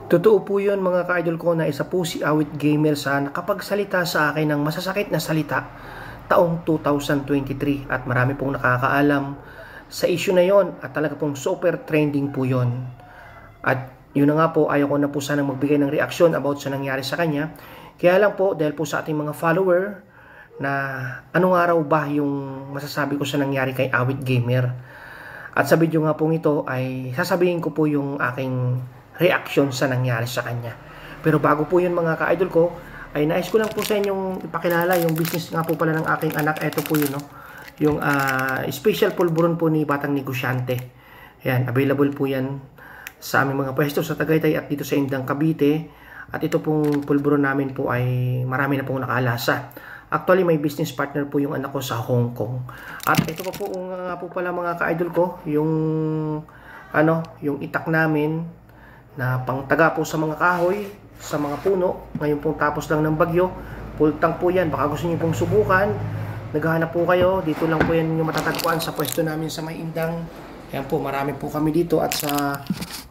Totoo po yun mga ka-idol ko na isa po si Awit Gamer sa nakapagsalita sa akin ng masasakit na salita taong 2023 at marami pong nakakaalam sa issue na yon at talaga pong super trending po yon. At yun na nga po, ayaw ko na po sana magbigay ng reaksyon about sa nangyari sa kanya. Kaya lang po, dahil po sa ating mga follower na anong araw ba yung masasabi ko sa nangyari kay Awit Gamer. At sa video nga pong ito ay sasabihin ko po yung aking reaction sa nangyari sa kanya. Pero bago po yun mga ka-idol ko, ay nais ko lang po sa inyong ipakilala yung business nga po pala ng aking anak. Ito po yun, no? Yung special pulburon po ni Batang Negosyante. Ayan, available po yan sa aming mga pwesto sa Tagaytay at dito sa Indang Cavite. At ito pong pulburon namin po ay marami na pong nakalasa. Actually, may business partner po yung anak ko sa Hong Kong. At ito pa po nga po pala mga ka-idol ko, yung yung itak namin na pangtaga po sa mga kahoy, sa mga puno. Ngayon pong tapos lang ng bagyo, full tank po yan. Baka gusto niyo pong subukan, naghahanap po kayo, dito lang po yan yung matatagpuan sa pwesto namin sa May Indang. Ayan po, marami po kami dito at sa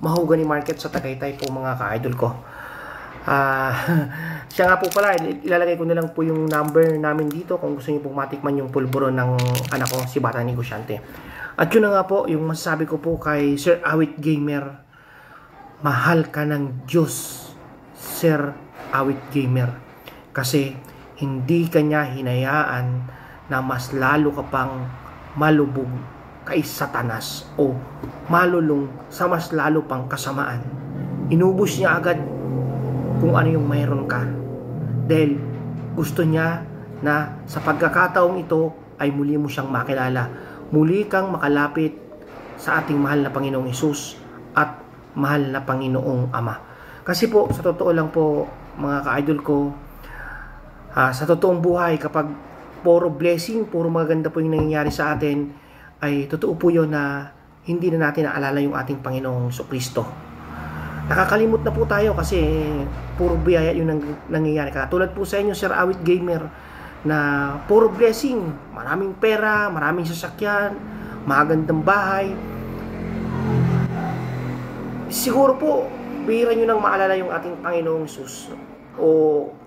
Mahogany Market sa Tagaytay po mga ka-idol ko. Siya nga po pala, ilalagay ko na lang po yung number namin dito kung gusto niyo pong matikman yung pulburon ng anak ko, si Batang Negosyante. At yun na nga po, yung masasabi ko po kay Sir Awit Gamer, mahal ka ng Diyos, Sir Awit Gamer. Kasi hindi ka niya hinayaan na mas lalo ka pang malubog kay Satanas o malulong sa mas lalo pang kasamaan. Inubos niya agad kung ano yung mayroon ka. Dahil gusto niya na sa pagkakataong ito ay muli mo siyang makilala. Muli kang makalapit sa ating mahal na Panginoong Hesus at mahal na Panginoong Ama. Kasi po, sa totoo lang po, mga ka-idol ko, sa totoong buhay, kapag puro blessing, puro maganda po yung nangyayari sa atin, ay totoo po yun na hindi na natin naalala yung ating Panginoong Kristo. Nakakalimot na po tayo kasi puro biyaya yung nangyayari. Katulad po sa inyo, Sir Awit Gamer, na puro blessing, maraming pera, maraming sasakyan, magandang bahay. Siguro po, bihira nyo nang maalala yung ating Panginoong Hesus. O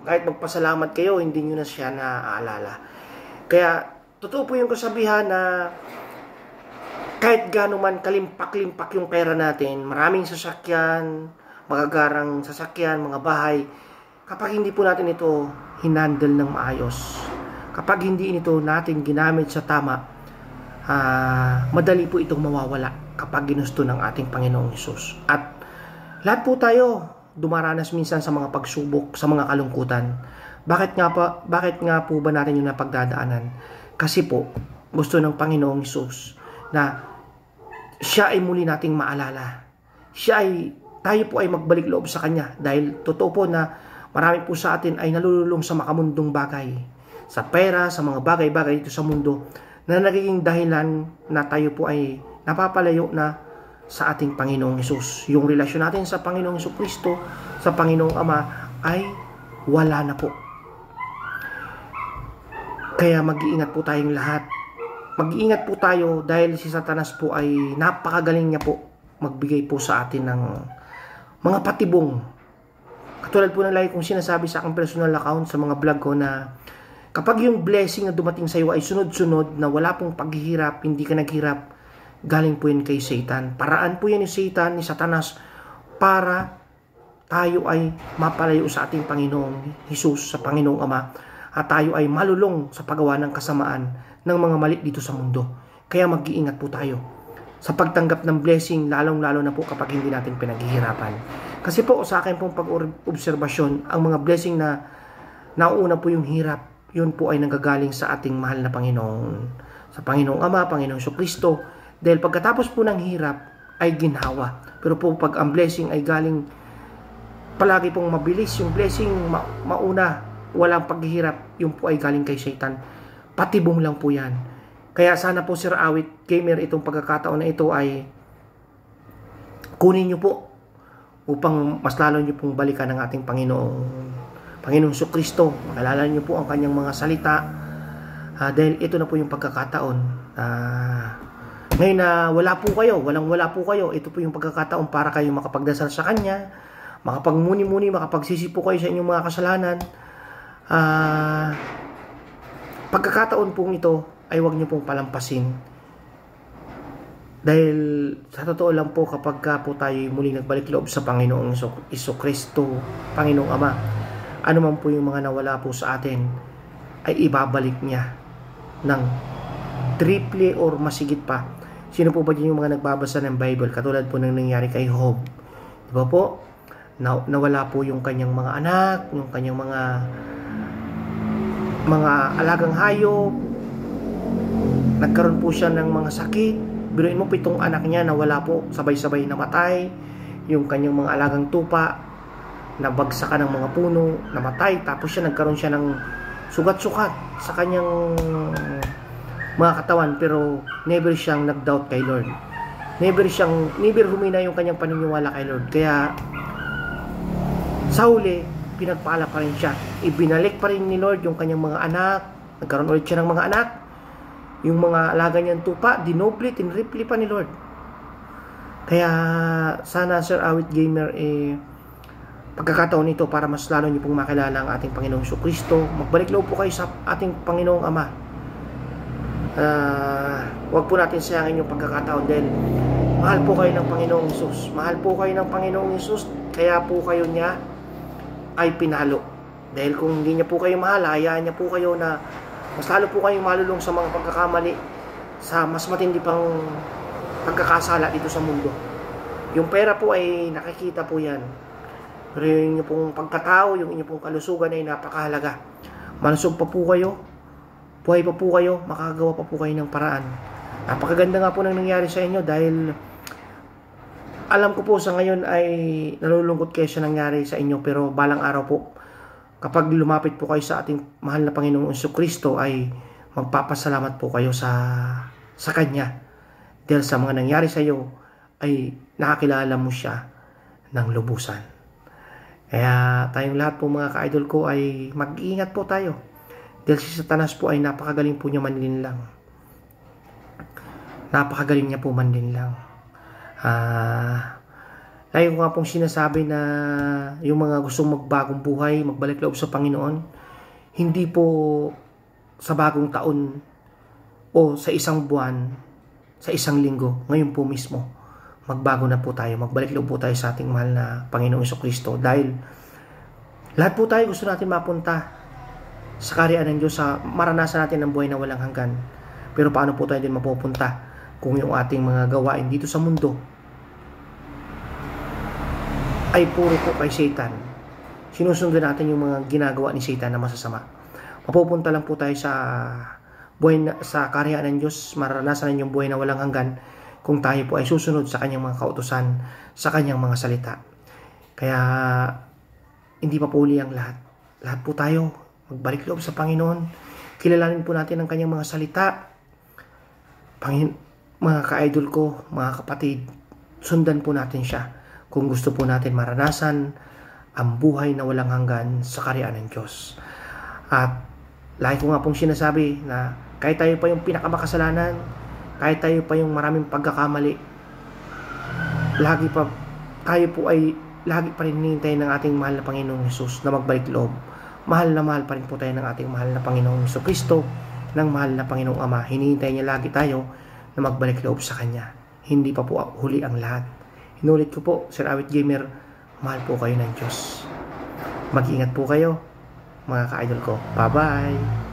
kahit magpasalamat kayo, hindi nyo na siya naaalala. Kaya, totoo po yung kasabihan na kahit gano'n man kalimpak-limpak yung pera natin, maraming sasakyan, magagarang sasakyan, mga bahay, kapag hindi po natin ito hinandle ng maayos, kapag hindi ito natin ginamit sa tama, madali po itong mawawala kapag ginusto ng ating Panginoong Hesus. At lahat po tayo dumaranas minsan sa mga pagsubok, sa mga kalungkutan. Bakit nga po ba natin yung napagdadaanan? Kasi po, gusto ng Panginoong Hesus na siya ay muli nating maalala. Tayo po ay magbalik loob sa Kanya. Dahil totoo po na marami po sa atin ay nalululong sa makamundong bagay. Sa pera, sa mga bagay-bagay dito sa mundo na nagiging dahilan na tayo po ay napapalayo na sa ating Panginoong Hesus. Yung relasyon natin sa Panginoong Jesucristo, sa Panginoong Ama ay wala na po. Kaya mag-iingat po tayong lahat. Mag-iingat po tayo dahil si Satanas po ay napakagaling niya po magbigay po sa atin ng mga patibong. Katulad po ng lagi kong sinasabi sa aking personal account sa mga vlog ko na kapag yung blessing na dumating sa iyo ay sunod-sunod na wala pong paghihirap, hindi ka naghirap, galing po yun kay Satan. Paraan po yan ni Satan, ni Satanas, para tayo ay mapalayo sa ating Panginoong Hesus, sa Panginoong Ama, at tayo ay malulong sa paggawa ng kasamaan ng mga mali dito sa mundo. Kaya mag-iingat po tayo sa pagtanggap ng blessing, lalong-lalo na po kapag hindi natin pinaghihirapan. Kasi po sa akin pong pag-obserbasyon, ang mga blessing na nauna po yung hirap, yun po ay nanggagaling sa ating mahal na Panginoon, sa Panginoong Ama, Panginoong Jesucristo. Dahil pagkatapos po ng hirap ay ginhawa. Pero po pag ang blessing ay galing, palagi pong mabilis yung blessing, mauna, walang paghihirap, yun po ay galing kay Satan. Patibong lang po yan. Kaya sana po Sir Awit Gamer, itong pagkakataon na ito ay kunin nyo po upang mas lalo nyo pong balikan ng ating Panginoong Jesucristo. Makalala nyo po ang kanyang mga salita, dahil ito na po yung pagkakataon. Ngayon na wala po kayo, wala po kayo, ito po yung pagkakataon para kayo makapagdasal sa Kanya, makapagmuni-muni, makapagsisi po kayo sa inyong mga kasalanan. Pagkakataon pong ito ay huwag niyo pong palampasin. Dahil sa totoo lang po, kapag po tayo muli nagbalik loob sa Panginoong Jesucristo, Panginoong Ama, ano man po yung mga nawala po sa atin, ay ibabalik niya ng triple or masigit pa. Sino po ba dyan yung mga nagbabasa ng Bible? Katulad po ng nangyari kay Job. Diba po? Nawala po yung kanyang mga anak, yung kanyang mga alagang hayop. Nagkaroon po siya ng mga sakit. Biruin mo, 7 anak niya nawala po, sabay-sabay namatay. Yung kanyang mga alagang tupa, nabagsakan ng mga puno, namatay. Tapos nagkaroon siya ng sugat-sugat sa kanyang mga katawan, pero never siyang nag-doubt kay Lord. Never humina yung kanyang paniniwala kay Lord. Kaya sa huli, pinagpala pa rin siya. Ibinalik pa rin ni Lord yung kanyang mga anak. Nagkaroon ulit siya ng mga anak. Yung mga alaga niyang tupa, dinoble, tinriple pa ni Lord. Kaya sana, Sir Awit Gamer, pagkakataon ito para mas lalo niyo pong makilala ang ating Panginoong Jesucristo. Magbalik loob po kayo sa ating Panginoong Ama. Huwag po natin sayangin yung pagkakataon dahil mahal po kayo ng Panginoong Jesus. Mahal po kayo ng Panginoong Jesus, kaya po kayo niya ay pinalo. Dahil kung hindi niya po kayo mahal, hayaan niya po kayo na mas lalo po kayong malulong sa mga pagkakamali, sa mas matindi pang pagkakasala dito sa mundo. Yung pera po ay nakikita po yan. Pero yung inyong pong pagkatao, yung inyong pong kalusugan ay napakahalaga. Malusog pa po kayo, buhay pa po kayo, makagawa pa po kayo ng paraan. Napakaganda nga po nang nangyari sa inyo dahil alam ko po sa ngayon ay nalulungkot kayo sa nangyari sa inyo, pero balang araw po, kapag lumapit po kayo sa ating mahal na Panginoong Jesucristo, ay magpapasalamat po kayo sa Kanya. Dahil sa mga nangyari sa iyo, ay nakakilala mo siya ng lubusan. Kaya tayong lahat po mga ka-idol ko ay mag-iingat po tayo. Dahil si Satanas po ay napakagaling po niya manlinlang. Napakagaling niya po manlinlang. Lagi ko nga pong sinasabi na yung mga gustong magbagong buhay, magbalik loob sa Panginoon, hindi po sa bagong taon o sa isang buwan, sa isang linggo, ngayon po mismo, magbago na po tayo, magbalik loob po tayo sa ating mahal na Panginoong Jesucristo. Dahil lahat po tayo gusto natin mapunta sa kaharian ng Diyos, sa maranasan natin ang buhay na walang hanggan. Pero paano po tayo din mapupunta kung yung ating mga gawain dito sa mundo ay puro po kay Satan? Sinusundan natin yung mga ginagawa ni Satan na masasama. Mapupunta lang po tayo sa buhay sa kaharian ng Diyos, maranasan yung buhay na walang hanggan kung tayo po ay susunod sa kanyang mga kautusan, sa kanyang mga salita. Kaya hindi pa po huli ang lahat. Lahat po tayo magbalik loob sa Panginoon. Kilalanin po natin ang kanyang mga salita. Mga ka-idol ko, mga kapatid, sundan po natin siya kung gusto po natin maranasan ang buhay na walang hanggan sa kaharian ng Diyos. At lagi ko nga pong sinasabi na kahit tayo pa yung pinakamakasalanan, kahit tayo pa yung maraming pagkakamali, lagi pa rin hinihintay ng ating mahal na Panginoong Jesus na magbalik loob. Mahal na mahal pa rin po tayo ng ating mahal na Panginoong Jesucristo, ng mahal na Panginoong Ama. Hinihintay niya lagi tayo na magbalik loob sa Kanya. Hindi pa po huli ang lahat. Inulit ko po, Sir Awit Gamer, mahal po kayo ng Diyos. Mag-ingat po kayo, mga ka-idol ko. Bye-bye!